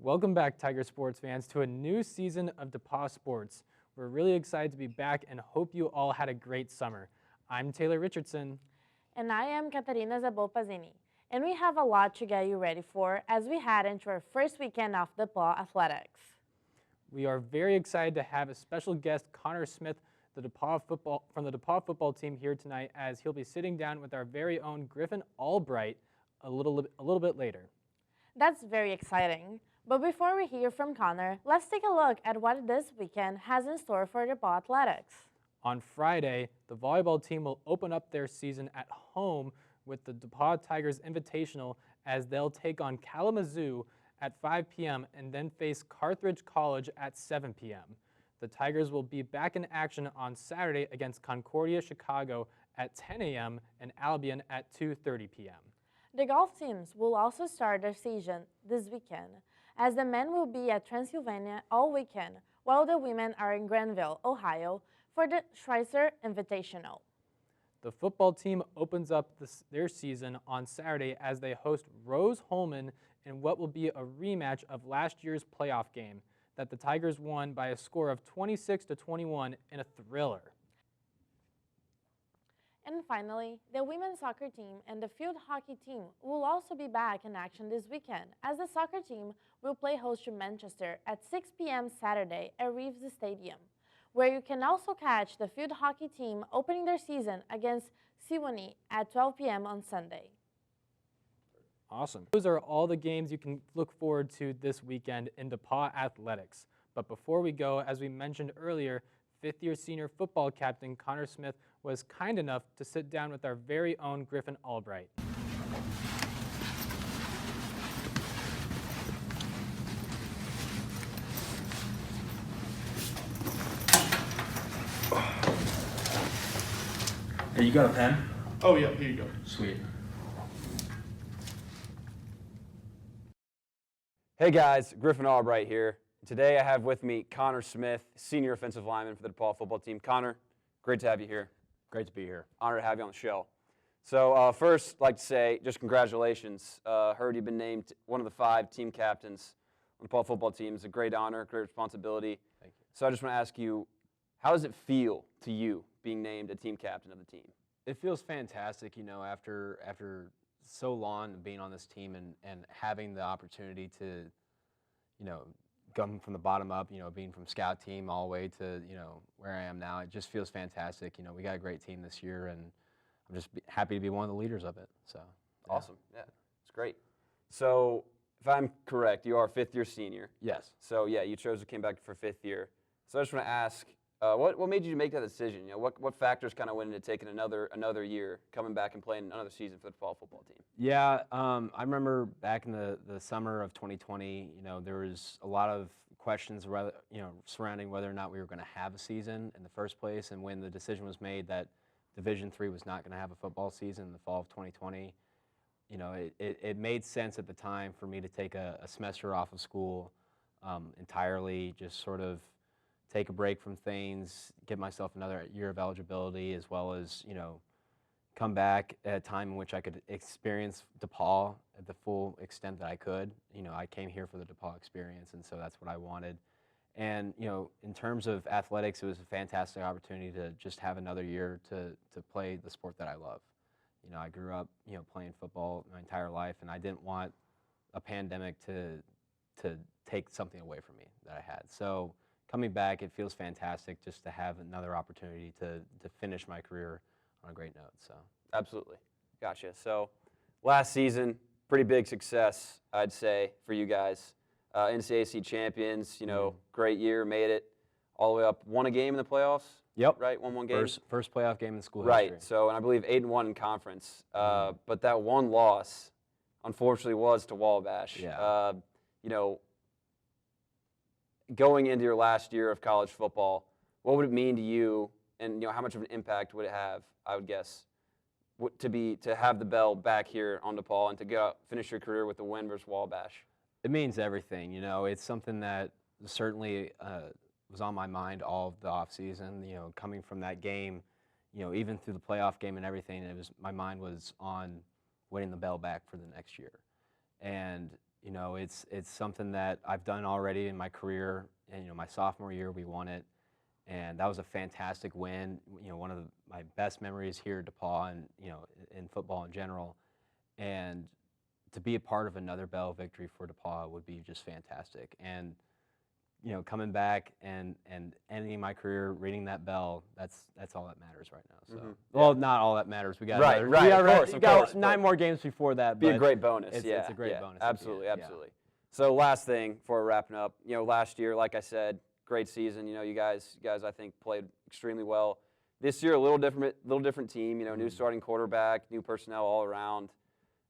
Welcome back, Tiger sports fans, to a new season of DePauw Sports. We're really excited to be back and hope you all had a great summer. I'm Taylor Richardson. And I am Katarina Zabopazini. And we have a lot to get you ready for as we head into our first weekend of DePauw Athletics. We are very excited to have a special guest, Connor Smith, from the DePauw football team here tonight, as he'll be sitting down with our very own Griffin Albright a little bit later. That's very exciting. But before we hear from Connor, let's take a look at what this weekend has in store for DePauw Athletics. On Friday, the volleyball team will open up their season at home with the DePauw Tigers Invitational, as they'll take on Kalamazoo at 5 p.m. and then face Carthage College at 7 p.m. The Tigers will be back in action on Saturday against Concordia Chicago at 10 a.m. and Albion at 2:30 p.m. The golf teams will also start their season this weekend, as the men will be at Transylvania all weekend, while the women are in Granville, Ohio, for the Schweitzer Invitational. The football team opens up their season on Saturday as they host Rose Holman in what will be a rematch of last year's playoff game that the Tigers won by a score of 26-21 in a thriller. And finally, the women's soccer team and the field hockey team will also be back in action this weekend, as the soccer team will play host to Manchester at 6 p.m. Saturday at Reeves Stadium, where you can also catch the field hockey team opening their season against Sewanee at 12 p.m. on Sunday. Awesome. Those are all the games you can look forward to this weekend in DePauw Athletics. But before we go, as we mentioned earlier, fifth-year senior football captain Connor Smith was kind enough to sit down with our very own Griffin Albright. Hey, you got a pen? Oh yeah, here you go. Sweet. Hey guys, Griffin Albright here. Today I have with me Connor Smith, senior offensive lineman for the DePauw football team. Connor, great to have you here. Great to be here. Honored to have you on the show. So first, I'd like to say just congratulations. Heard you've been named one of the 5 team captains on the DePauw football team. It's a great honor, great responsibility. Thank you. So I just want to ask you, how does it feel to you being named a team captain of the team? It feels fantastic, you know, after so long being on this team and having the opportunity to, you know, come from the bottom up, you know, being from scout team all the way to, you know, where I am now. It just feels fantastic. You know, we got a great team this year, and I'm just happy to be one of the leaders of it. So yeah. Awesome. Yeah, it's great. So if I'm correct, you are a fifth-year senior. Yes. So yeah, you came back for 5th year. So I just want to ask, what made you make that decision? You know, what factors kind of went into taking another year, coming back and playing another season for the DePauw football team? Yeah, I remember back in the summer of 2020, you know, there was a lot of questions surrounding whether or not we were going to have a season in the first place, and when the decision was made that Division III was not going to have a football season in the fall of 2020, you know, it made sense at the time for me to take a semester off of school entirely, just sort of take a break from things, give myself another year of eligibility, as well as, you know, come back at a time in which I could experience DePauw at the full extent that I could. You know, I came here for the DePauw experience, and so that's what I wanted. And, you know, in terms of athletics, it was a fantastic opportunity to just have another year to play the sport that I love. You know, I grew up, you know, playing football my entire life, and I didn't want a pandemic to take something away from me that I had. So coming back, it feels fantastic just to have another opportunity to finish my career on a great note. So Absolutely. Gotcha. So last season, pretty big success, I'd say, for you guys. NCAC champions, you know, great year, made it all the way up, won a game in the playoffs? Yep. Right, won one game? First playoff game in school Right, history. so, and I believe 8-1 in conference. But that one loss, unfortunately, was to Wabash. Yeah. You know, going into your last year of college football, what would it mean to you, and you know, how much of an impact would it have, I would guess, to have the bell back here on DePauw and to go out, finish your career with the win versus Wabash? It means everything, you know. It's something that certainly was on my mind all of the offseason, you know, coming from that game, you know, even through the playoff game and everything. My mind was on winning the bell back for the next year. And You know, it's something that I've done already in my career. And, you know, my sophomore year, we won it. And that was a fantastic win. You know, one of my best memories here at DePauw and, you know, in football in general. And to be a part of another Bell victory for DePauw would be just fantastic. And, you know, coming back and ending my career reading that bell, that's all that matters right now. So, well, not all that matters. We got Right, another, right, we got, of course, we of got course, 9 more games before that. Be a but great bonus. It's a great bonus. Absolutely, at the end, absolutely. So last thing before wrapping up, you know, last year, like I said, great season. You know, you guys I think played extremely well. This year, a little different team. You know, new starting quarterback, new personnel all around.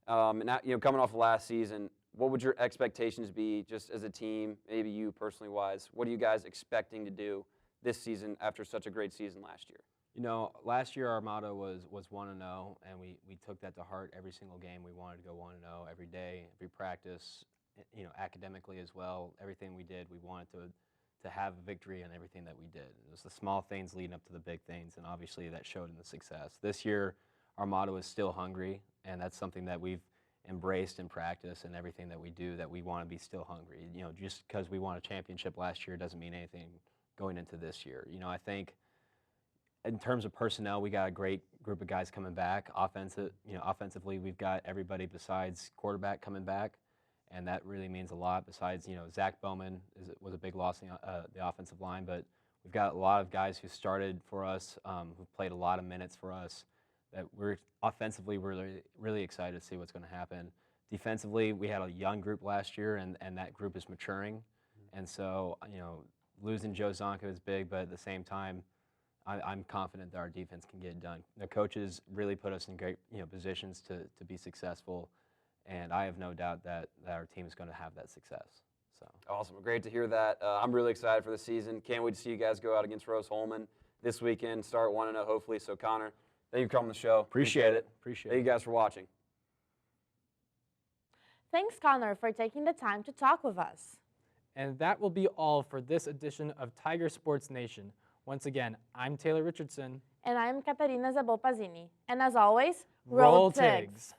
And now, you know, coming off of last season, what would your expectations be just as a team, maybe you personally wise? What are you guys expecting to do this season after such a great season last year? You know, last year our motto was 1-0, and we took that to heart every single game. We wanted to go 1-0 every day, every practice, you know, academically as well. Everything we did, we wanted to have a victory in everything that we did. It was the small things leading up to the big things, and obviously that showed in the success. This year, our motto is still hungry, and that's something that we've embraced in practice and everything that we do, that we want to be still hungry. You know, just because we won a championship last year doesn't mean anything going into this year. You know, I think in terms of personnel, we got a great group of guys coming back. Offensively, we've got everybody besides quarterback coming back, and that really means a lot. Besides, you know, Zach Bowman was a big loss in the offensive line, but we've got a lot of guys who started for us, who've played a lot of minutes for us, that we're offensively really excited to see what's going to happen. Defensively, we had a young group last year, and that group is maturing. And so, you know, losing Joe Zonka is big, but at the same time, I'm confident that our defense can get it done. The coaches really put us in great, you know, positions to be successful, and I have no doubt that our team is going to have that success. So awesome, great to hear that. I'm really excited for the season. Can't wait to see you guys go out against Rose-Hulman this weekend. Start 1-0 hopefully. So Connor, thank you for coming on the show. Appreciate it. Appreciate it. Thank you guys for watching. Thanks, Connor, for taking the time to talk with us. And that will be all for this edition of Tiger Sports Nation. Once again, I'm Taylor Richardson. And I'm Caterina Zabopazini. And as always, Roll Tigs!